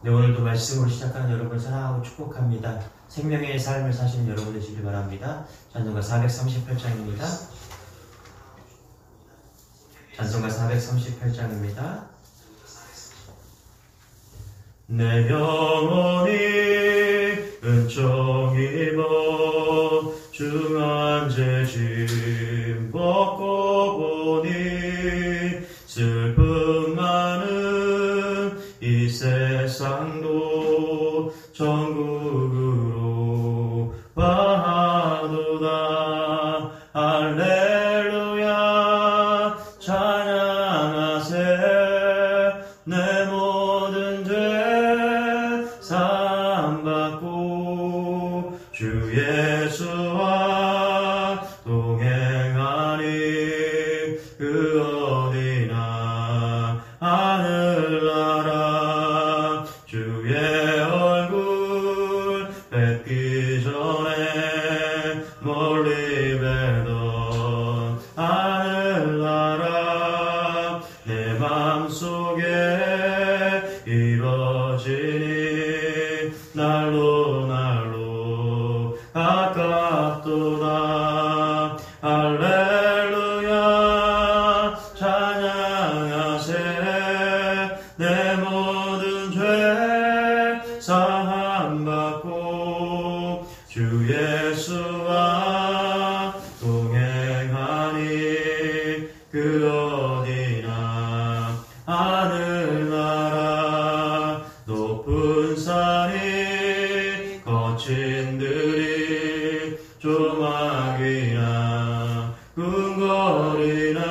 네, 오늘도 말씀으로 시작하는 여러분 사랑하고 축복합니다. 생명의 삶을 사시는 여러분 되시길 바랍니다. 찬송가 438장입니다. 찬송가 438장입니다. 내 영혼이 은총 입어 중한 죄짐 벗고 보니 슬픔 많은 이 세상도 천국으로 와도다. 할렐루야 찬양하세. 내 모든 죄 사함받고 주 예수와 동행하니 그 어디나 하늘나라. 주의 얼굴 뵙기 전에 멀리 뵈던 하늘나라. 내 맘속에 이루어지니 날로 날로 가깝도다. 할렐루야 찬양하세. 내 모든 죄 사함받고 주 예수와 동행하니 그 어디나 하늘나라. 높은 산이 거친 들이 조막이나 궁궐이나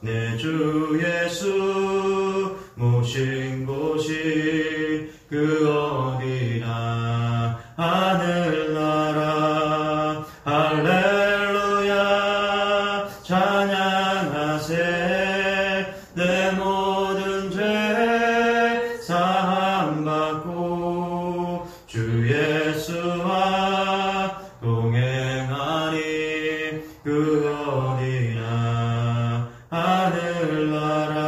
내 주 예수 모신 곳이 그 어디나 하늘나라. 할렐루야 찬양하세. 내 모든 죄 사함받고 주 예수와 동행하니 그 어디나 하늘나라.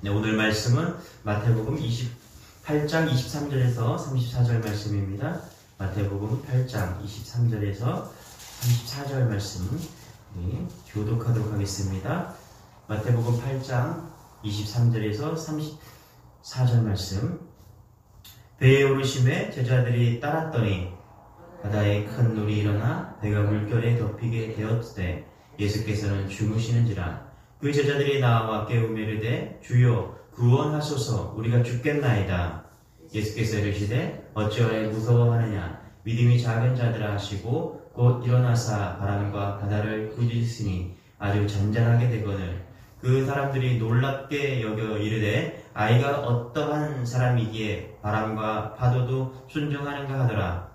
네, 오늘 말씀은 마태복음 28장 23절에서 34절 말씀입니다. 마태복음 8장 23절에서 34절 말씀 교독하도록 하겠습니다. 마태복음 8장 23절에서 34절 말씀. 배에 오르심에 제자들이 따랐더니 바다에 큰 물이 일어나 배가 물결에 덮이게 되었으되 예수께서는 주무시는지라. 그 제자들이 나와 깨우며 이르되 주여 구원하소서 우리가 죽겠나이다. 예수께서 이르시되 어찌하여 무서워하느냐. 믿음이 작은 자들아 하시고 곧 일어나사 바람과 바다를 꾸짖으시니 아주 잔잔하게 되거늘 그 사람들이 놀랍게 여겨 이르되 아이가 어떠한 사람이기에 바람과 파도도 순종하는가 하더라.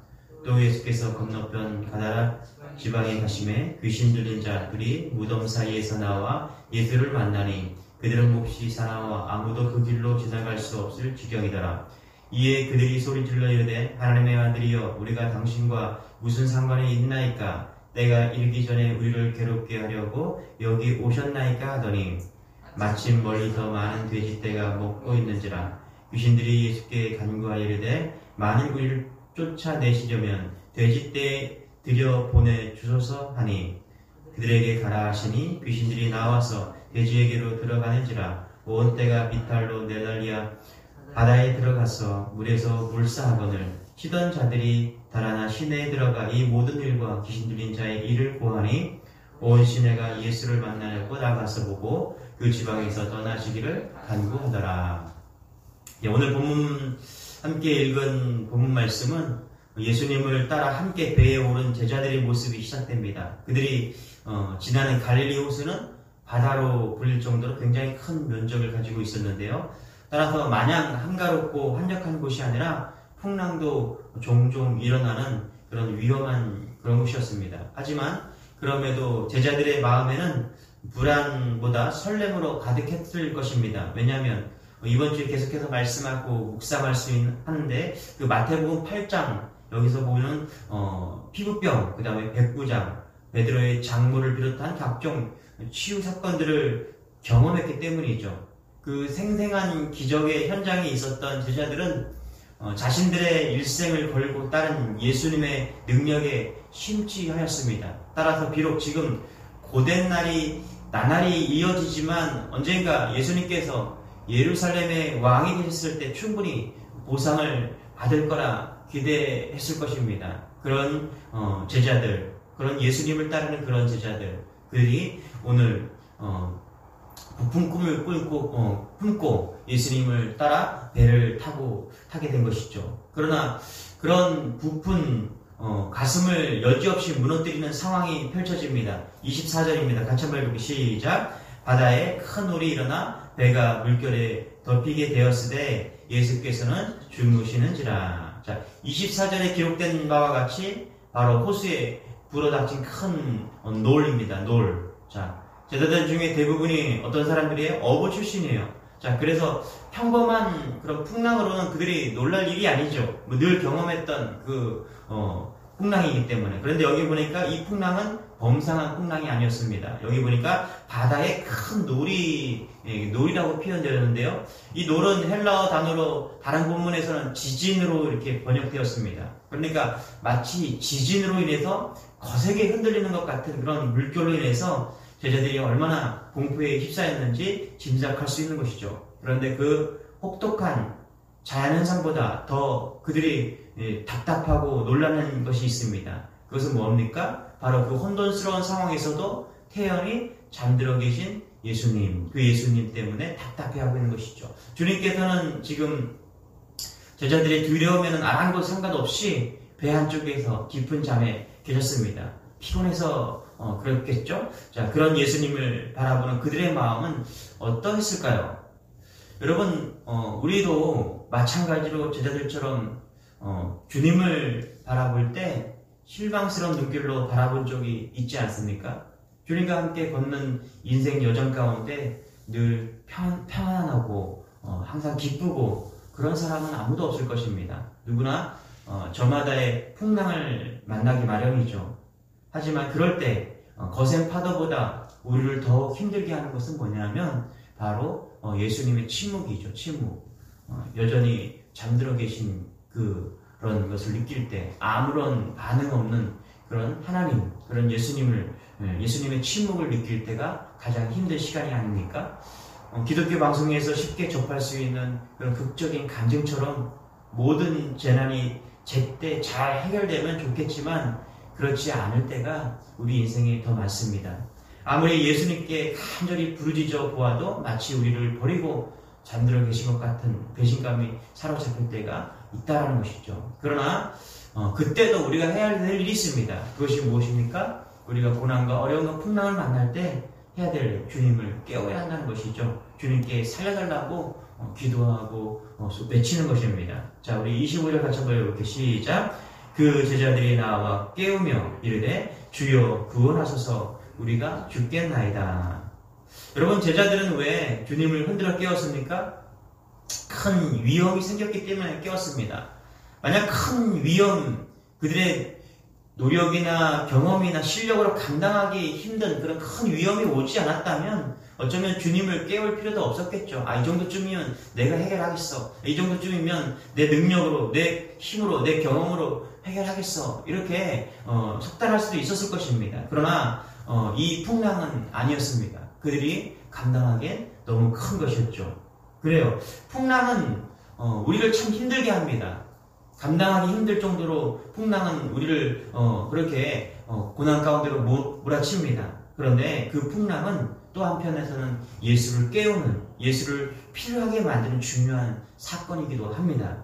또 예수께서 건너편 가다라 지방에 가심에 귀신 들린 자들이 무덤 사이에서 나와 예수를 만나니 그들은 몹시 사나워 아무도 그 길로 지나갈 수 없을 지경이더라. 이에 그들이 소리질러 이르되 하나님의 아들이여 우리가 당신과 무슨 상관이 있나이까. 때가 이르기 전에 우리를 괴롭게 하려고 여기 오셨나이까 하더니 마침 멀리 더 많은 돼지떼가 먹고 있는지라. 귀신들이 예수께 간구하여 이르되 많은 우리를 쫓아내시려면 돼지떼 들여 보내 주소서 하니 그들에게 가라 하시니 귀신들이 나와서 돼지에게로 들어가는지라. 온 떼가 비탈로 내달리야 바다에 들어가서 물에서 물사하거늘 쉬던 자들이 달아나 시내에 들어가 이 모든 일과 귀신 들린 자의 일을 고하니 온 시내가 예수를 만나려고 나가서 보고 그 지방에서 떠나시기를 간구하더라. 오늘 본문 함께 읽은 본문 말씀은 예수님을 따라 함께 배에 오른 제자들의 모습이 시작됩니다. 그들이 지나는 갈릴리 호수는 바다로 불릴 정도로 굉장히 큰 면적을 가지고 있었는데요. 따라서 마냥 한가롭고 한적한 곳이 아니라 풍랑도 종종 일어나는 그런 위험한 그런 곳이었습니다. 하지만 그럼에도 제자들의 마음에는 불안보다 설렘으로 가득했을 것입니다. 왜냐하면 이번 주에 계속해서 말씀하고 묵상할 수 하는데 그 마태복음 8장 여기서 보는 피부병, 그 다음에 백부장, 베드로의 장모를 비롯한 각종 치유 사건들을 경험했기 때문이죠. 그 생생한 기적의 현장에 있었던 제자들은 자신들의 일생을 걸고 따른 예수님의 능력에 심취하였습니다. 따라서 비록 지금 고된 날이 나날이 이어지지만 언젠가 예수님께서 예루살렘의 왕이 되셨을 때 충분히 보상을 받을 거라 기대했을 것입니다. 그런 제자들, 그런 예수님을 따르는 그런 제자들, 그들이 오늘 부푼 꿈을 품고 예수님을 따라 배를 타게 된 것이죠. 그러나 그런 부푼 가슴을 여지없이 무너뜨리는 상황이 펼쳐집니다. 24절입니다. 같이 한번 읽어보기 시작. 바다에 큰 울이 일어나 배가 물결에 덮이게 되었으되 예수께서는 주무시는지라. 자, 24절에 기록된 바와 같이 바로 호수에 불어닥친 큰 놀입니다. 놀. 자, 제자들 중에 대부분이 어떤 사람들이에요? 어부 출신이에요. 자, 그래서 평범한 그런 풍랑으로는 그들이 놀랄 일이 아니죠. 늘 경험했던 풍랑이기 때문에. 그런데 여기 보니까 이 풍랑은 범상한 풍랑이 아니었습니다. 여기 보니까 바다에 큰 놀이라고 표현되었는데요. 이 놀은 헬라어 단어로 다른 본문에서는 지진으로 이렇게 번역되었습니다. 그러니까 마치 지진으로 인해서 거세게 흔들리는 것 같은 그런 물결로 인해서 제자들이 얼마나 공포에 휩싸였는지 짐작할 수 있는 것이죠. 그런데 그 혹독한 자연현상보다 더 그들이 답답하고 놀라는 것이 있습니다. 그것은 뭡니까? 바로 그 혼돈스러운 상황에서도 태연히 잠들어 계신 예수님, 그 예수님 때문에 답답해하고 있는 것이죠. 주님께서는 지금 제자들의 두려움에는 아랑곳 상관없이 배 한쪽에서 깊은 잠에 계셨습니다. 피곤해서 그렇겠죠? 자, 그런 예수님을 바라보는 그들의 마음은 어떠했을까요? 여러분, 우리도 마찬가지로 제자들처럼 주님을 바라볼 때 실망스러운 눈길로 바라본 적이 있지 않습니까? 주님과 함께 걷는 인생 여정 가운데 늘 평안하고 항상 기쁘고 그런 사람은 아무도 없을 것입니다. 누구나 저마다의 풍랑을 만나기 마련이죠. 하지만 그럴 때 거센 파도보다 우리를 더 힘들게 하는 것은 뭐냐면 바로 예수님의 침묵이죠. 침묵. 여전히 잠들어 계신 그런 것을 느낄 때 아무런 반응 없는 그런 하나님, 그런 예수님의 침묵을 느낄 때가 가장 힘든 시간이 아닙니까? 기독교 방송에서 쉽게 접할 수 있는 그런 극적인 간증처럼 모든 재난이 제때 잘 해결되면 좋겠지만 그렇지 않을 때가 우리 인생에 더 많습니다. 아무리 예수님께 간절히 부르짖어 보아도 마치 우리를 버리고 잠들어 계신 것 같은 배신감이 사로잡힐 때가 있다는 것이죠. 그러나 그때도 우리가 해야 될 일이 있습니다. 그것이 무엇입니까? 우리가 고난과 어려움과 풍랑을 만날 때 해야 될 주님을 깨워야 한다는 것이죠. 주님께 살려달라고 기도하고 외치는 것입니다. 자, 우리 25절 같이 한번 이렇게 시작. 그 제자들이 나와 깨우며 이르되 주여 구원하소서 우리가 죽겠나이다. 여러분, 제자들은 왜 주님을 흔들어 깨웠습니까? 큰 위험이 생겼기 때문에 깨웠습니다. 만약 큰 위험, 그들의 노력이나 경험이나 실력으로 감당하기 힘든 그런 큰 위험이 오지 않았다면 어쩌면 주님을 깨울 필요도 없었겠죠. 이 정도쯤이면 내가 해결하겠어. 이 정도쯤이면 내 능력으로, 내 힘으로, 내 경험으로 해결하겠어. 이렇게 속단할 수도 있었을 것입니다. 그러나 이 풍랑은 아니었습니다. 그들이 감당하기엔 너무 큰 것이었죠. 그래요. 풍랑은 우리를 참 힘들게 합니다. 감당하기 힘들 정도로 풍랑은 우리를 그렇게 고난 가운데로 몰아칩니다. 그런데 그 풍랑은 또 한편에서는 예수를 깨우는, 예수를 필요하게 만드는 중요한 사건이기도 합니다.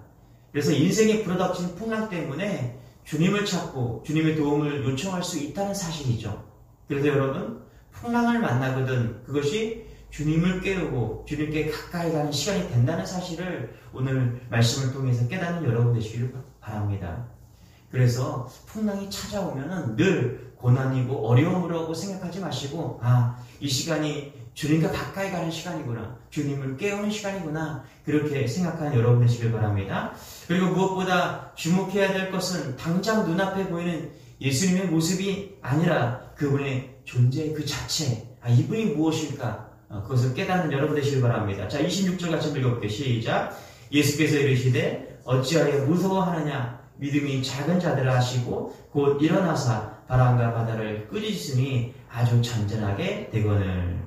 그래서 인생에 불어닥친 풍랑 때문에 주님을 찾고 주님의 도움을 요청할 수 있다는 사실이죠. 그래서 여러분, 풍랑을 만나거든 그것이 주님을 깨우고 주님께 가까이 가는 시간이 된다는 사실을 오늘 말씀을 통해서 깨닫는 여러분 되시기를 바랍니다. 그래서 풍랑이 찾아오면은 늘 고난이고 어려움이라고 생각하지 마시고 이 시간이 주님과 가까이 가는 시간이구나, 주님을 깨우는 시간이구나, 그렇게 생각하는 여러분 되시길 바랍니다. 그리고 무엇보다 주목해야 될 것은 당장 눈앞에 보이는 예수님의 모습이 아니라 그분의 존재 그 자체, 이분이 무엇일까? 그것을 깨닫는 여러분 되시길 바랍니다. 자, 26절 같이 한번 읽어볼게요. 시작. 예수께서 이르시되 어찌하여 무서워하느냐 믿음이 작은 자들아 하시고 곧 일어나사 바람과 바다를 꾸짖으니 아주 잔잔하게 되거늘.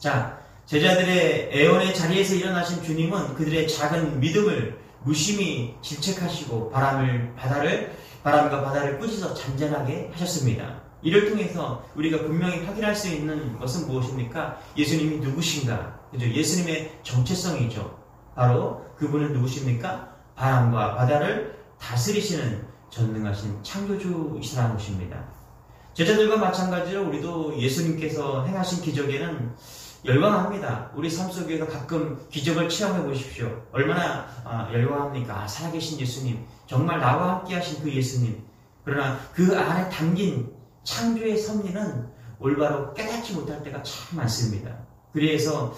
자, 제자들의 애원의 자리에서 일어나신 주님은 그들의 작은 믿음을 무심히 질책하시고 바람과 바다를 꾸짖어 잔잔하게 하셨습니다. 이를 통해서 우리가 분명히 확인할 수 있는 것은 무엇입니까? 예수님이 누구신가? 그죠? 예수님의 정체성이죠. 바로 그분은 누구십니까? 바람과 바다를 다스리시는 전능하신 창조주이시라는 것입니다. 제자들과 마찬가지로 우리도 예수님께서 행하신 기적에는 열광합니다. 우리 삶 속에서 가끔 기적을 체험해 보십시오. 얼마나 열광합니까? 살아계신 예수님, 정말 나와 함께 하신 그 예수님. 그러나 그 안에 담긴 창조의 섭리는 올바로 깨닫지 못할 때가 참 많습니다. 그래서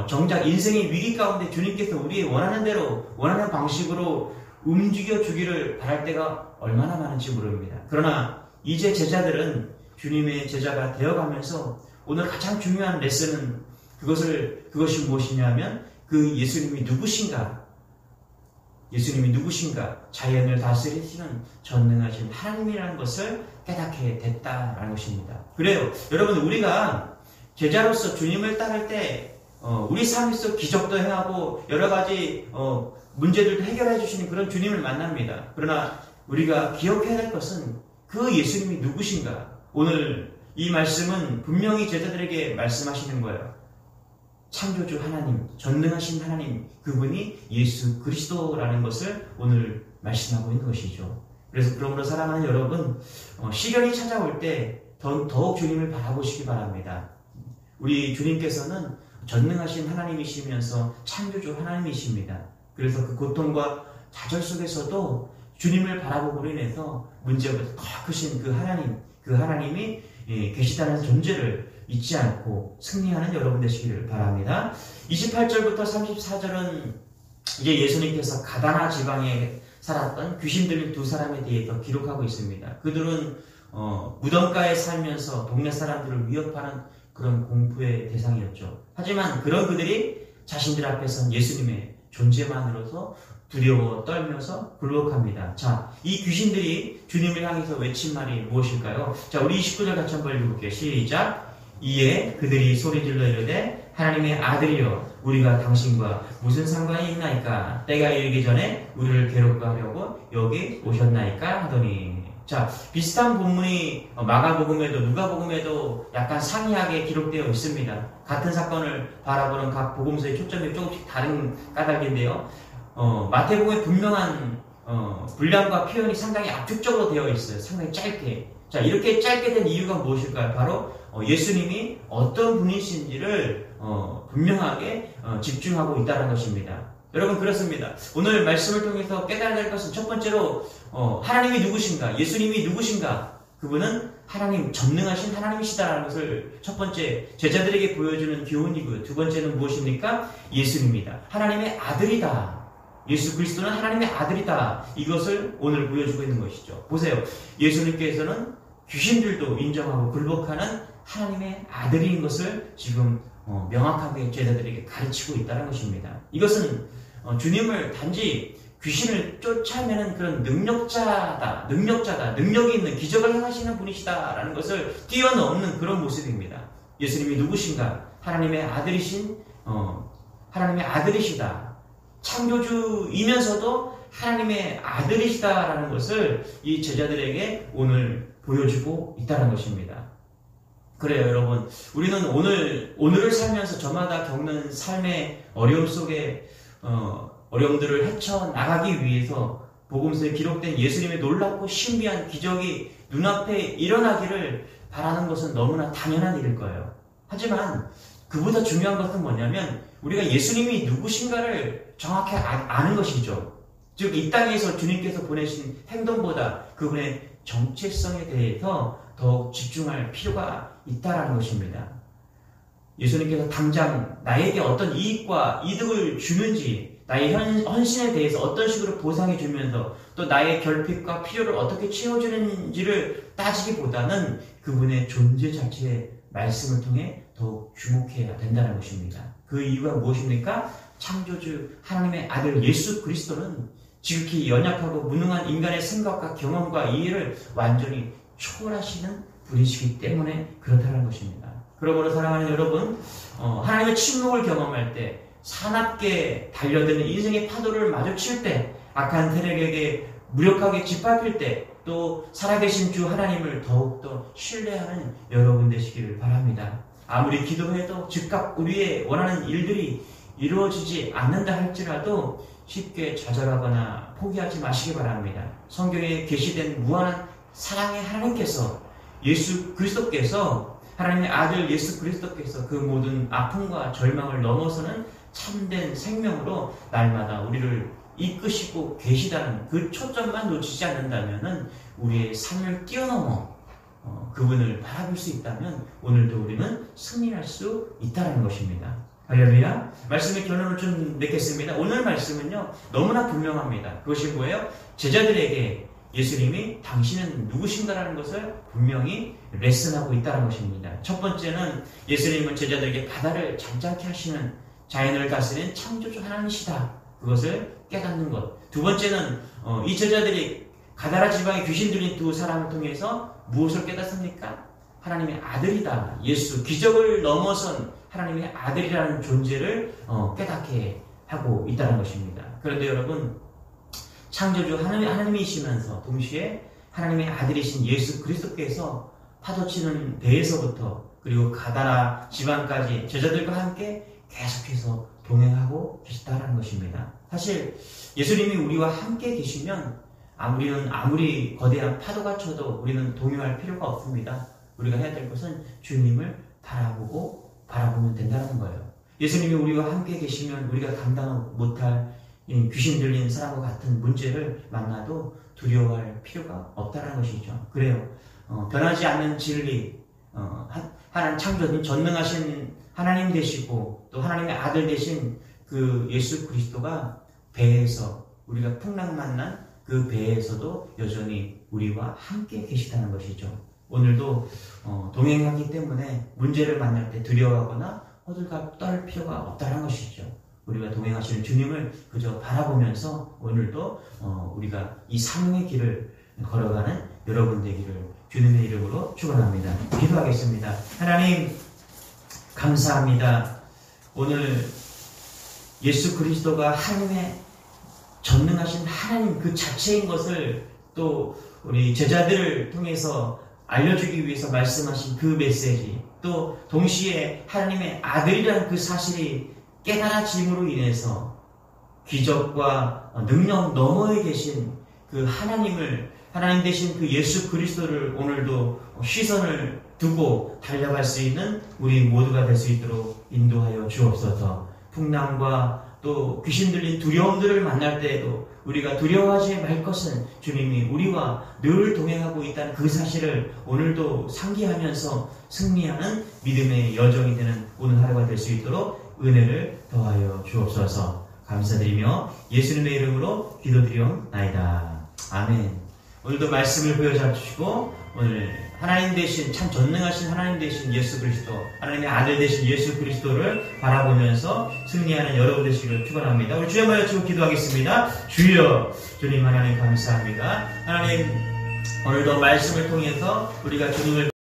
정작 인생의 위기 가운데 주님께서 우리의 원하는 대로 원하는 방식으로 움직여 주기를 바랄 때가 얼마나 많은지 모릅니다. 그러나 이제 제자들은 주님의 제자가 되어가면서 오늘 가장 중요한 레슨은 그것이 무엇이냐면 그 예수님이 누구신가? 예수님이 누구신가? 자연을 다스리시는 전능하신 하나님이라는 것을 깨닫게 됐다라는 것입니다. 그래요. 여러분, 우리가 제자로서 주님을 따를 때 우리 삶 속 기적도 행하고 여러 가지 문제들도 해결해 주시는 그런 주님을 만납니다. 그러나 우리가 기억해야 될 것은 그 예수님이 누구신가? 오늘 이 말씀은 분명히 제자들에게 말씀하시는 거예요. 창조주 하나님, 전능하신 하나님, 그분이 예수 그리스도라는 것을 오늘 말씀하고 있는 것이죠. 그래서 그러므로 사랑하는 여러분, 시련이 찾아올 때 더욱 주님을 바라보시기 바랍니다. 우리 주님께서는 전능하신 하나님이시면서 창조주 하나님이십니다. 그래서 그 고통과 좌절 속에서도 주님을 바라보고 인해서 문제보다 더 크신 그 하나님이 계시다는 존재를 잊지 않고 승리하는 여러분 되시기를 바랍니다. 28절부터 34절은 이제 예수님께서 가다나 지방에 살았던 귀신 들린 두 사람에 대해서 기록하고 있습니다. 그들은 무덤가에 살면서 동네 사람들을 위협하는 그런 공포의 대상이었죠. 하지만 그런 그들이 자신들 앞에선 예수님의 존재만으로서 두려워 떨면서 굴복합니다. 자, 이 귀신들이 주님을 향해서 외친 말이 무엇일까요? 자, 우리 29절 같이 한번 읽어볼게요. 시작. 이에 그들이 소리질러 이르되 하나님의 아들이여 우리가 당신과 무슨 상관이 있나이까? 때가 이르기 전에 우리를 괴롭게 하려고 여기 오셨나이까? 하더니. 자, 비슷한 본문이 마가복음에도 누가복음에도 약간 상이하게 기록되어 있습니다. 같은 사건을 바라보는 각 복음서의 초점이 조금씩 다른 까닭인데요. 마태복음에 분명한 분량과 표현이 상당히 압축적으로 되어 있어요. 상당히 짧게. 자, 이렇게 짧게 된 이유가 무엇일까요? 바로 예수님이 어떤 분이신지를 분명하게 집중하고 있다는 것입니다. 여러분, 그렇습니다. 오늘 말씀을 통해서 깨달아야 될 것은 첫 번째로 하나님이 누구신가? 예수님이 누구신가? 그분은 하나님, 전능하신 하나님이시다라는 것을 첫 번째 제자들에게 보여주는 교훈이고요. 두 번째는 무엇입니까? 예수님이다. 하나님의 아들이다. 예수 그리스도는 하나님의 아들이다. 이것을 오늘 보여주고 있는 것이죠. 보세요. 예수님께서는 귀신들도 인정하고 굴복하는 하나님의 아들인 것을 지금 명확하게 제자들에게 가르치고 있다는 것입니다. 이것은 주님을 단지 귀신을 쫓아내는 그런 능력자다, 능력이 있는 기적을 행하시는 분이시다라는 것을 뛰어넘는 그런 모습입니다. 예수님이 누구신가? 하나님의 아들이시다. 창조주이면서도 하나님의 아들이시다라는 것을 이 제자들에게 오늘 보여주고 있다는 것입니다. 그래요, 여러분. 우리는 오늘을 살면서 저마다 겪는 삶의 어려움 속에 어려움들을 헤쳐나가기 위해서 복음서에 기록된 예수님의 놀랍고 신비한 기적이 눈앞에 일어나기를 바라는 것은 너무나 당연한 일일 거예요. 하지만 그보다 중요한 것은 뭐냐면 우리가 예수님이 누구신가를 정확히 아는 것이죠. 즉, 이 땅에서 주님께서 보내신 행동보다 그분의 정체성에 대해서 더욱 집중할 필요가 있다는 것입니다. 예수님께서 당장 나에게 어떤 이익과 이득을 주는지, 나의 헌신에 대해서 어떤 식으로 보상해 주면서 또 나의 결핍과 필요를 어떻게 채워주는지를 따지기보다는 그분의 존재 자체의 말씀을 통해 더욱 주목해야 된다는 것입니다. 그 이유가 무엇입니까? 창조주 하나님의 아들 예수 그리스도는 지극히 연약하고 무능한 인간의 생각과 경험과 이해를 완전히 초월하시는 분이시기 때문에 그렇다는 것입니다. 그러므로 사랑하는 여러분, 하나님의 침묵을 경험할 때, 사납게 달려드는 인생의 파도를 마주칠 때, 악한 세력에게 무력하게 짓밟힐 때, 또 살아계신 주 하나님을 더욱더 신뢰하는 여러분 되시기를 바랍니다. 아무리 기도해도 즉각 우리의 원하는 일들이 이루어지지 않는다 할지라도 쉽게 좌절하거나 포기하지 마시기 바랍니다. 성경에 계시된 무한한 사랑의 하나님께서, 예수 그리스도께서, 하나님의 아들 예수 그리스도께서 그 모든 아픔과 절망을 넘어서는 참된 생명으로 날마다 우리를 이끄시고 계시다는 그 초점만 놓치지 않는다면 우리의 삶을 뛰어넘어 그분을 바라볼 수 있다면 오늘도 우리는 승리할 수 있다는 것입니다. 할렐루야. 말씀의 결론을 좀 맺겠습니다. 오늘 말씀은요, 너무나 분명합니다. 그것이 뭐예요? 제자들에게 예수님이 당신은 누구신가라는 것을 분명히 레슨하고 있다는 것입니다. 첫 번째는 예수님은 제자들에게 바다를 잠잠케 하시는, 자연을 다스리는 창조주 하나님이시다, 그것을 깨닫는 것. 두 번째는 이 제자들이 가다라 지방에 귀신 들린 두 사람을 통해서 무엇을 깨닫습니까? 하나님의 아들이다, 예수, 기적을 넘어선 하나님의 아들이라는 존재를 깨닫게 하고 있다는 것입니다. 그런데 여러분, 창조주 하나님이시면서 동시에 하나님의 아들이신 예수 그리스도께서 파도치는 배에서부터 그리고 가다라 지방까지 제자들과 함께 계속해서 동행하고 계시다는 것입니다. 사실 예수님이 우리와 함께 계시면 아무리 거대한 파도가 쳐도 우리는 동요할 필요가 없습니다. 우리가 해야 될 것은 주님을 바라보면 된다는 거예요. 예수님이 우리와 함께 계시면 우리가 감당 못할 귀신 들린 사람과 같은 문제를 만나도 두려워할 필요가 없다는 것이죠. 그래요. 변하지 않는 진리, 하나님 창조주 전능하신 하나님 되시고 또 하나님의 아들 되신 그 예수 그리스도가 배에서, 우리가 풍랑 만난 그 배에서도 여전히 우리와 함께 계시다는 것이죠. 오늘도 동행하기 때문에 문제를 만날 때 두려워하거나 호들갑 떨 필요가 없다는 것이죠. 우리가 동행하시는 주님을 그저 바라보면서 오늘도 우리가 이 사명의 길을 걸어가는 여러분 되기를 주님의 이름으로 축원합니다. 기도하겠습니다. 하나님 감사합니다. 오늘 예수 그리스도가 하나님의 전능하신 하나님 그 자체인 것을 또 우리 제자들을 통해서 알려주기 위해서 말씀하신 그 메시지, 또 동시에 하나님의 아들이라는 그 사실이 깨달아짐으로 인해서 기적과 능력 너머에 계신 그 하나님 되신 그 예수 그리스도를 오늘도 시선을 두고 달려갈 수 있는 우리 모두가 될 수 있도록 인도하여 주옵소서. 풍랑과 또 귀신 들린 두려움들을 만날 때에도 우리가 두려워하지 말 것은 주님이 우리와 늘 동행하고 있다는 그 사실을 오늘도 상기하면서 승리하는 믿음의 여정이 되는 오늘 하루가 될 수 있도록 은혜를 더하여 주옵소서. 감사드리며 예수님의 이름으로 기도드리옵나이다. 아멘. 오늘도 말씀을 보여주시고 오늘 하나님 되신, 참 전능하신 하나님 되신 예수 그리스도, 하나님의 아들 되신 예수 그리스도를 바라보면서 승리하는 여러분 되시기를 축원합니다. 우리 주여 말씀 기도하겠습니다. 주여, 주님 하나님 감사합니다. 하나님 오늘도 말씀을 통해서 우리가 주님을